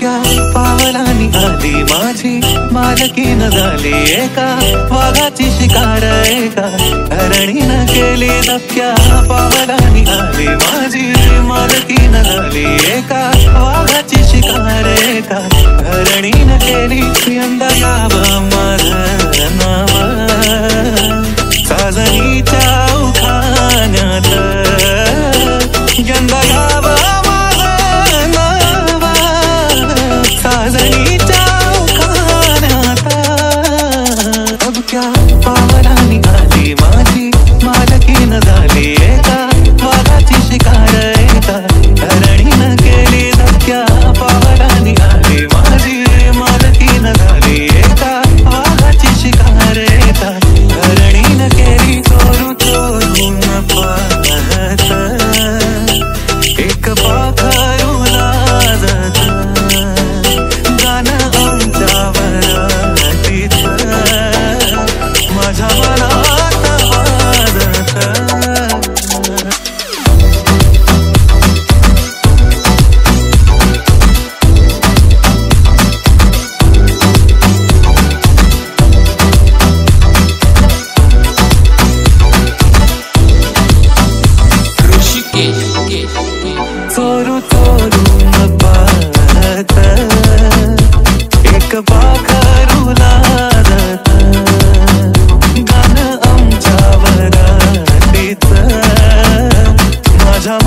धबक्या पावलांनी आली माझी मालकीन झाली एका वाघाची शिकार एका हरणीनं केली धबक्या पावलांनी आली माझी मालकीन झाली एका वाघाची शिकार एका हरणीनं केली यंदा गावा माझं नाव साजणीच्या उखाण्यात यंदा गावा माझं नाव साजणीच्या उखाण्यात धबक्या पावलांनी आली माझी मालकीन झाली एका वाघाची शिकार एका हरणीनं केली धबक्या पावलांनी आली माझी मालकीन झाली एका वाघाची शिकार एका हरणीनं केली चोरू चोरून पाहत एक पाखरू लाजत गाणं आमच्या वरातीत माझ्या मनात वाजत चोरू चोरून पाहत एक पाखरू लाजत गाणं आमच्या वरातीत माझ्या